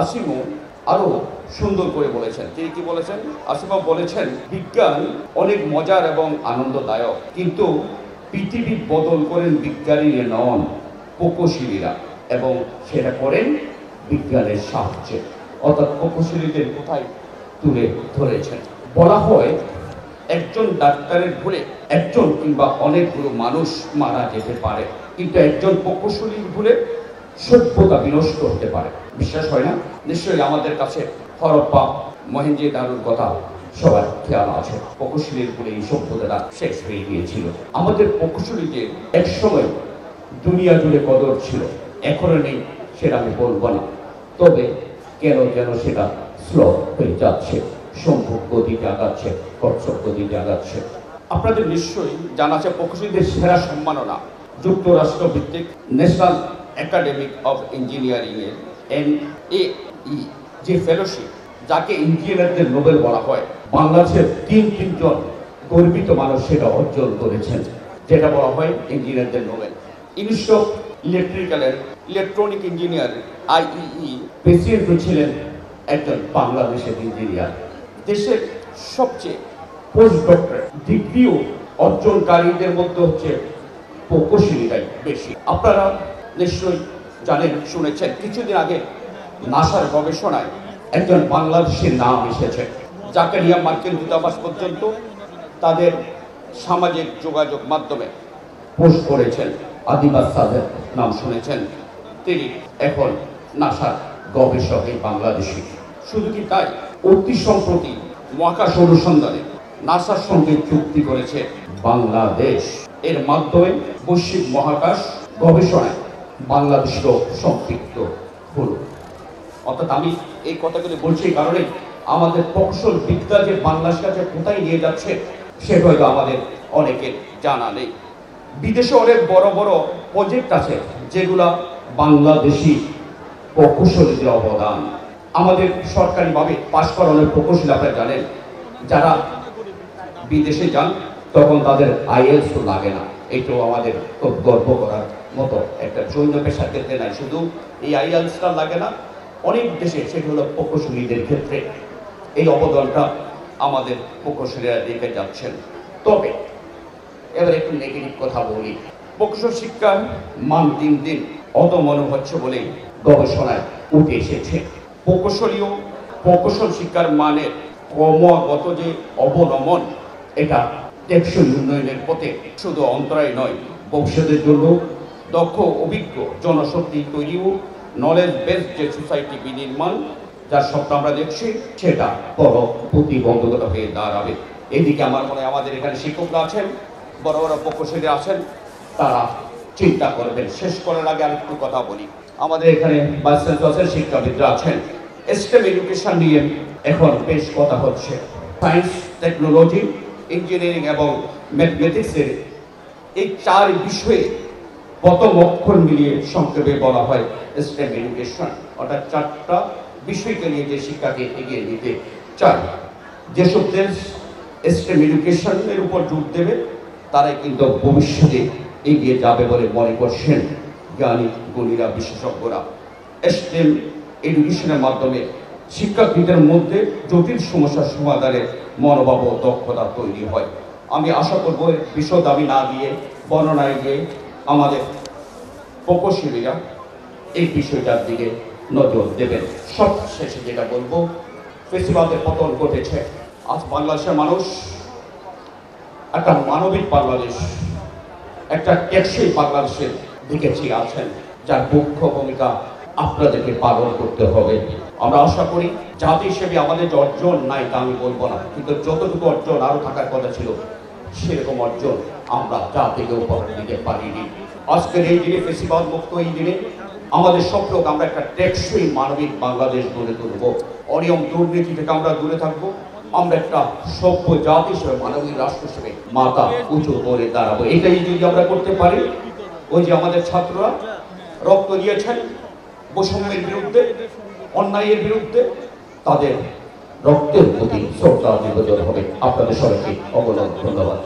আসিমও আরো সুন্দর করে বলেছেন। তিনি কি বলেছেন? আসিমও বলেছেন, বিজ্ঞান অনেক মজার এবং আনন্দদায়ক, কিন্তু পৃথিবী বদল করেন বিজ্ঞানীরা নন, প্রকৌশলীরা, এবং সেটা করেন বিজ্ঞানের সাহায্যে। অর্থাৎ প্রকৌশলীদের কোথায় তুলে ধরেছেন। বলা হয় একজন ডাক্তারের ভুলে একজন কিংবা অনেকগুলো মানুষ মারা যেতে পারে, কিন্তু একজন প্রকৌশলীর ভুলে সভ্যতা বিনষ্ট হতে পারে। বিশ্বাস হয় না? নিশ্চয়ই আমাদের কাছে হরপ্পা মহেঞ্জোদারোর কথা সবার খেয়াল আছে। প্রকৌশলীর ভুলে এই সভ্যতাটা শেষ হয়ে গিয়েছিল। আমাদের প্রকৌশলীদের একসময় দুনিয়া জুড়ে কদর ছিল, এখনো নেই সেটা আমি বলবো না, তবে কেন যেন সেটা স্লো হয়ে যাচ্ছে, সম্ভব গতিতে আগাচ্ছে, কচ্ছপ গতিতে আগাচ্ছে। আপনাদের নিশ্চয়ই জানা আছে প্রকৌশলীদের সেরা সম্মাননা যুক্তরাষ্ট্র ভিত্তিক ন্যাশনাল একাডেমি অফ ইঞ্জিনিয়ারিং এর NAE যে ফেলোশিপ, যাকে ইঞ্জিনিয়ারদের নোবেল বলা হয়, বাংলাদেশের তিনজন গর্বিত মানুষ সেটা অর্জন করেছেন, যেটা বলা হয় ইঞ্জিনিয়ারদের Nobel. Institute of electrical and electronic engineer IEE president ছিলেন একজন বাংলাদেশের ইঞ্জিনিয়ার। দেশের সবচেয়ে পোস্ট ডক্টরেট ডিগ্রিও অর্জনকারীদের মধ্যে হচ্ছে প্রকৌশলীরাই বেশি। আপনারা নিশ্চয়ই জানেন, শুনেছেন, কিছুদিন আগে নাসার গবেষণায় একজন বাংলাদেশের নাম এসেছে, যাকে নিয়ে মার্কিন দূতাবাস পর্যন্ত তাদের সামাজিক যোগাযোগ মাধ্যমে পোস্ট করেছেন। আদিবাস সাদের নাম শুনেছেন, তিনি এখন নাসার গবেষক এই বাংলাদেশি। শুধু কি তাই, অতি সম্প্রতি মহাকাশ অনুসন্ধানে নাসার সঙ্গে চুক্তি করেছে বাংলাদেশ। এর মাধ্যমে বৈশ্বিক মহাকাশ গবেষণায় বাংলাদেশও সম্পৃক্ত হল। অর্থাৎ আমি এই কথাগুলি বলছি কারণে আমাদের প্রকৌশল বিদ্যা যে বাংলাদেশ কাছে কোথায় নিয়ে যাচ্ছে সেটা হয়তো আমাদের অনেকের জানা নেই। বিদেশে অনেক বড় বড় প্রজেক্ট আছে যেগুলা বাংলাদেশি প্রকৌশলীদের অবদান। আমাদের সরকারিভাবে পাশ করা অনেক প্রকৌশলী আপনারা জানেন, যারা বিদেশে যান তখন তাদের IELTS লাগে না। এটাও আমাদের খুব গর্ব করার মতো একটা জৈন পেশার ক্ষেত্রে নাই, শুধু এই IELTSটা লাগে না, অনেক দেশে সেটা হলো প্রকৌশলীদের ক্ষেত্রে এই অবদানটা আমাদের প্রকৌশলীরা রেখে যাচ্ছেন। তবে এবার একটু নেগেটিভ কথা বলি। প্রকৌশল শিক্ষার মান দিন দিন অধমনু হচ্ছে বলে গবেষণায় উঠে এসেছে। প্রকৌশল শিক্ষার মানের ক্রমাগত যে অবনমন, এটা টেকসই উন্নয়নের পথে শুধু অন্তরায় নয়, ভবিষ্যতের জন্য দক্ষ অভিজ্ঞ জনশক্তি তৈরি ও নলেজ বেসড যে সোসাইটি বিনির্মাণ, যার স্বপ্ন আমরা দেখছি, সেটা বড় প্রতিবন্ধকতা হয়ে দাঁড়াবে। এদিকে আমার মনে হয় আমাদের এখানে শিক্ষকরা আছেন, বড় বড় প্রকৌশলী আছেন, তারা চিন্তা করবেন। শেষ করার আগে আরেকটু কথা বলি, আমাদের এখানে ভাইস চ্যান্সেলর শিক্ষাবিদরা আছেন। STEM এডুকেশন নিয়ে এখন বেশ কথা হচ্ছে। সায়েন্স, টেকনোলজি, ইঞ্জিনিয়ারিং এবং ম্যাথমেটিক্সের এই 4 বিষয়ে প্রথম অক্ষর মিলিয়ে সংক্ষেপে বলা হয় STEM এডুকেশন। অর্থাৎ 4টা বিষয়কে নিয়ে যে শিক্ষাকে এগিয়ে নিতে চায়। যেসব দেশ STEM এডুকেশনের উপর জোর দেবে তারাই কিন্তু ভবিষ্যতে এগিয়ে যাবে বলে মনে করছেন জ্ঞানী গুণীরা, বিশেষজ্ঞরা। STEM এডুকেশনের মাধ্যমে শিক্ষার্থীদের মধ্যে জটিল সমস্যার সমাধানের মনোভাব ও দক্ষতা তৈরি হয়। আমি আশা করব বিশদ আমি না দিয়ে বর্ণনায় গিয়ে আমাদের প্রকৌশলীরা এই বিষয়টার দিকে নজর দেবেন। সব শেষে যেটা বলবো, ফেসিবাদের পতন ঘটেছে। আজ বাংলাদেশের মানুষ একটা মানবিক বাংলাদেশ, একটা টেকসই বাংলাদেশের দিকে চেয়ে আছেন, যার মুখ্য ভূমিকা আপনাদেরকে পালন করতে হবে। আমরা আশা করি জাতি হিসেবে আমাদের যে অর্জন নাই তা আমি বলবো না, কিন্তু যতটুকু অর্জন আরো থাকার কথা ছিল সেরকম অর্জন আমরা জাতিকে উপহার দিতে পারিনি। আজকের এই দিনে, ফেসিবাদ মুক্ত এই দিনে, আমাদের স্বপ্ন আমরা একটা টেকসই মানবিক বাংলাদেশ গড়ে তুলব। অনিয়ম দুর্নীতি থেকে আমরা দূরে থাকবো। আমরা একটা সভ্য জাতি হিসেবে, মানবিক রাষ্ট্র হিসেবে মাথা উঁচু করে দাঁড়াবো। এটাই যদি আমরা করতে পারি, ওই যে আমাদের ছাত্ররা রক্ত দিয়েছেন বৈষম্যের বিরুদ্ধে, অন্যায়ের বিরুদ্ধে, তাদের রক্তের প্রতি শ্রদ্ধা নিবেদন হবে। আপনাদের সবাইকে অবনত ধন্যবাদ।